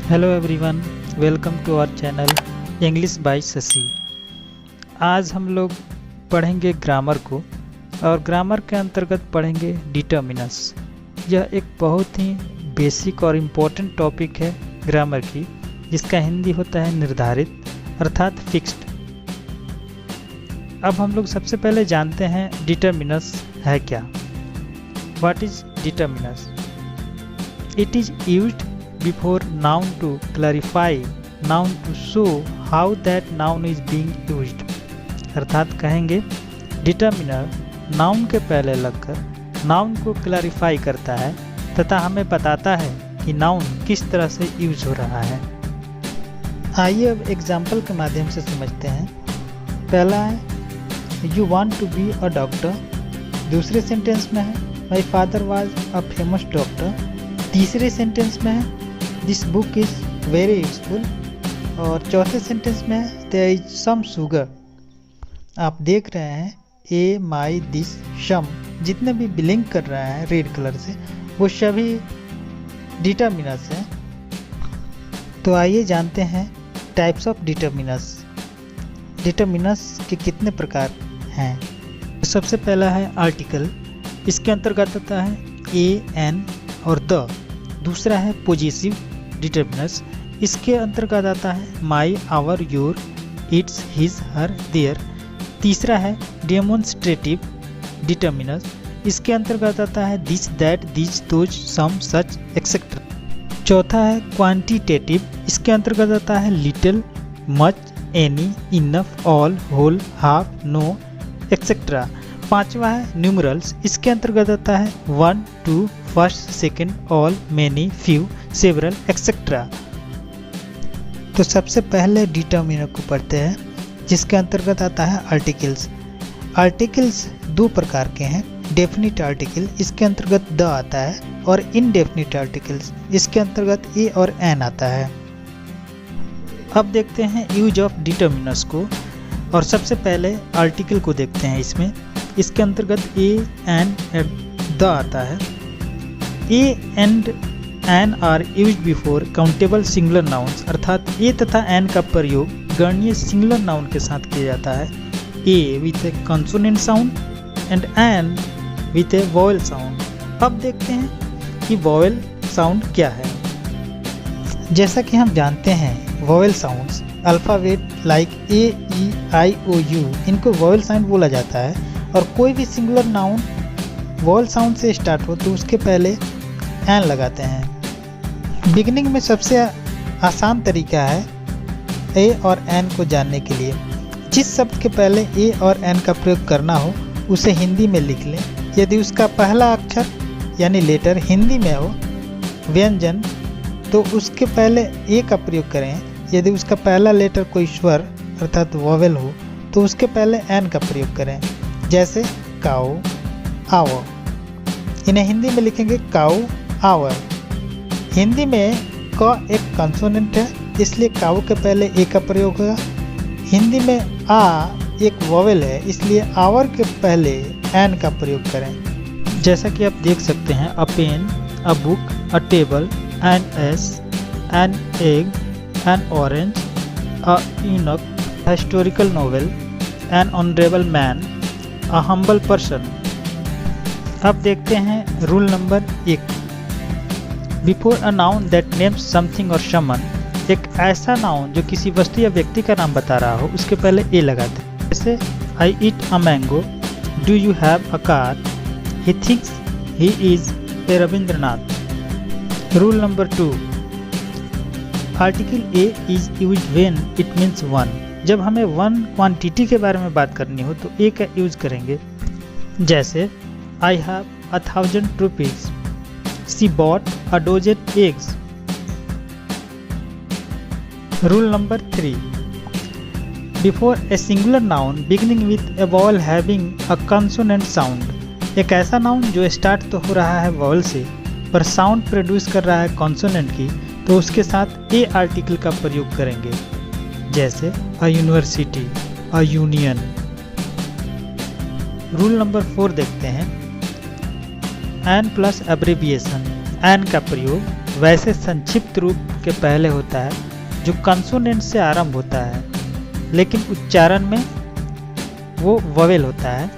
Hello everyone, welcome to our channel English by Shashi. आज हम लोग पढ़ेंगे ग्रामर को और ग्रामर के अंतर्गत पढ़ेंगे डिटर्मिनस। यह एक बहुत ही बेसिक और इम्पोर्टेंट टॉपिक है ग्रामर की, जिसका हिंदी होता है निर्धारित अर्थात फिक्स्ड। अब हम लोग सबसे पहले जानते हैं डिटर्मिनस है क्या। What is determiners? It is used before noun to clarify, noun to show how that noun is being used। अर्थात कहेंगे डिटर्मिनर नाउन के पहले लगकर नाउन को क्लैरिफाई करता है तथा हमें बताता है कि नाउन किस तरह से यूज हो रहा है। आइए अब एग्जाम्पल के माध्यम से समझते हैं। पहला है you want to be a doctor. दूसरे सेंटेंस में है my father was a famous doctor. तीसरे सेंटेंस में है this book is very useful. और चौथे सेंटेंस में है देयर इज सम शुगर। आप देख रहे हैं ए माई दिस सम, जितने भी ब्लिंक कर रहे हैं रेड कलर से, वो सभी डिटर्मिनस हैं। तो आइए जानते हैं टाइप्स ऑफ डिटर्मिनस। डिटर्मिनस के कितने प्रकार हैं। सबसे पहला है आर्टिकल। इसके अंतर्गत आता है ए, एन और द। दूसरा है पोजेसिव डिटर्मिनस। इसके अंतर्गत आता है my, our, your, its, his, her, their. तीसरा है डेमोन्स्ट्रेटिव डिटर्मिनस। इसके अंतर्गत आता है this, that, this, those, some, such, etcetera. चौथा है क्वांटिटेटिव। इसके अंतर्गत आता है little, much, any, enough, all, whole, half, no, etcetera. पांचवा है न्यूमरल्स। इसके अंतर्गत आता है 1, 2, first, second, all, many, few, several, etcetera. तो सबसे पहले डिटर्मिनर को पढ़ते हैं, जिसके अंतर्गत आता है आर्टिकल्स। आर्टिकल्स दो प्रकार के हैं। डेफिनिट आर्टिकल, इसके अंतर्गत द आता है, और इनडेफिनिट आर्टिकल्स, इसके अंतर्गत ए और एन आता है। अब देखते हैं यूज ऑफ डिटर्मिनर्स को, और सबसे पहले आर्टिकल को देखते हैं। इसके अंतर्गत ए, एन, द आता है। A and an are used before countable singular nouns, अर्थात ए तथा एन का प्रयोग गणनीय सिंगुलर नाउन के साथ किया जाता है। A with a consonant sound and an with a vowel sound. अब देखते हैं कि वॉवेल साउंड क्या है। जैसा कि हम जानते हैं vowel sounds alphabet like A, E, I, O, U, इनको वॉवेल साउंड बोला जाता है। और कोई भी सिंगुलर नाउन वॉवेल साउंड से स्टार्ट हो तो उसके पहले एन लगाते हैं। बिगिनिंग में सबसे आसान तरीका है ए और एन को जानने के लिए। जिस शब्द के पहले ए और एन का प्रयोग करना हो उसे हिंदी में लिख लें। यदि उसका पहला अक्षर यानी लेटर हिंदी में हो, व्यंजन, तो उसके पहले ए का प्रयोग करें। यदि उसका पहला लेटर कोई स्वर अर्थात वॉवेल हो तो उसके पहले एन का प्रयोग करें। जैसे काऊ, आवर। इन्हें हिंदी में लिखेंगे काऊ, आवर। हिंदी में क एक कंसोनेंट है, इसलिए काऊ के पहले ए का प्रयोग होगा। हिंदी में आ एक वॉवेल है, इसलिए आवर के पहले एन का प्रयोग करें। जैसा कि आप देख सकते हैं a pen, a book, a table, an ass, an egg, an orange, a eunuch, historical novel, an honourable man, a humble person. अब देखते हैं rule number 1। Before a noun that names something or someone, एक ऐसा noun जो किसी वस्तु या व्यक्ति का नाम बता रहा हो उसके पहले ए लगाते हैं। जैसे I eat a mango, do you have a car, he thinks he is a Rabindranath. Rule number 2। Article a is used when it means one. जब हमें वन क्वांटिटी के बारे में बात करनी हो तो ए का यूज करेंगे। जैसे I have 1000 rupees, she bought a dozen eggs. Rule number 3। Before a singular noun beginning with A vowel having a consonant sound, एक ऐसा नाउन जो स्टार्ट तो हो रहा है वॉवल से पर साउंड प्रोड्यूस कर रहा है कॉन्सोनेंट की, तो उसके साथ ए आर्टिकल का प्रयोग करेंगे। जैसे a university, a union. Rule number 4 देखते हैं एन प्लस एब्रेविएशन। एन का प्रयोग वैसे संक्षिप्त रूप के पहले होता है जो कंसोनेंट से आरंभ होता है, लेकिन उच्चारण में वो वोवेल होता है,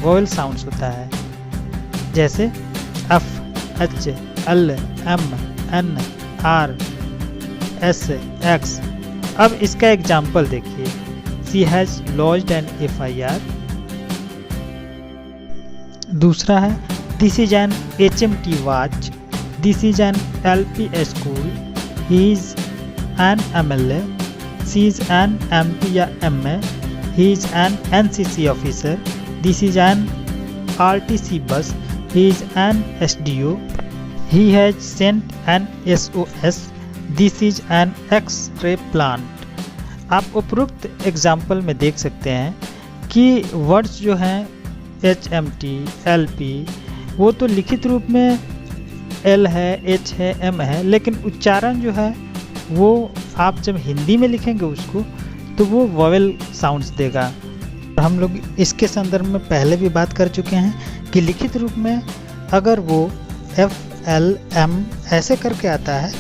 वोवेल साउंड्स होता है, जैसे F, H, L, M, N, R, S, X. अब इसका एग्जाम्पल देखिए, she has lodged an FIR। दूसरा है this is an HMT watch, this is an LP school, he is an MLA, she is an MP या MA, he is an NCC officer, this is an RTC bus, he is an SDO, he has sent an SOS, this is an x-ray plant. आप उपरोक्त example में देख सकते हैं कि words जो हैं HMT, LP वो तो लिखित रूप में L है, H है, M है, लेकिन उच्चारण जो है वो आप जब हिंदी में लिखेंगे उसको तो वो वोवेल साउंड्स देगा। हम लोग इसके संदर्भ में पहले भी बात कर चुके हैं कि लिखित रूप में अगर वो F, L, M ऐसे करके आता है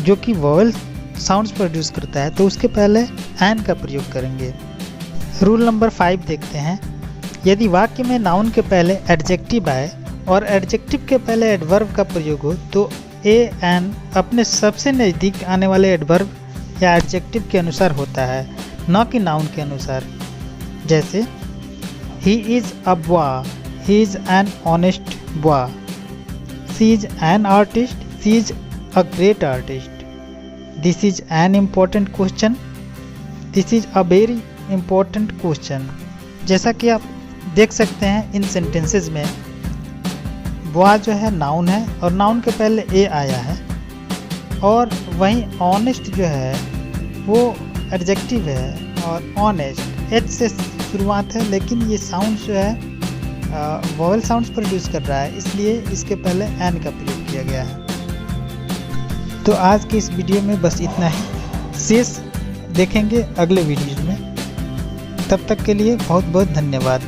जो कि वोवेल साउंड्स प्रोड्यूस करता है तो उसके पहले एन का प्रयोग करेंगे। रूल नंबर 5 देखते हैं। यदि वाक्य में नाउन के पहले एडजेक्टिव आए और एडजेक्टिव के पहले एडवर्ब का प्रयोग हो तो एन अपने सबसे नज़दीक आने वाले एडवर्ब या एडजेक्टिव के अनुसार होता है, न कि नाउन के अनुसार। जैसे he is a boy, he is an honest boy, she is an artist, she is a great artist, this is an important question, this is a very important question. जैसा कि आप देख सकते हैं इन सेंटेंसेस में बॉय जो है noun है और नाउन के पहले ए आया है, और वहीं ऑनेस्ट जो है वो एडजेक्टिव है और ऑनेस्ट एच से शुरुआत है, लेकिन ये साउंड जो है वोवेल साउंड्स प्रोड्यूस कर रहा है, इसलिए इसके पहले एन का प्रयोग किया गया है। तो आज के इस वीडियो में बस इतना ही, शेष देखेंगे अगले वीडियो में। तब तक के लिए बहुत बहुत धन्यवाद।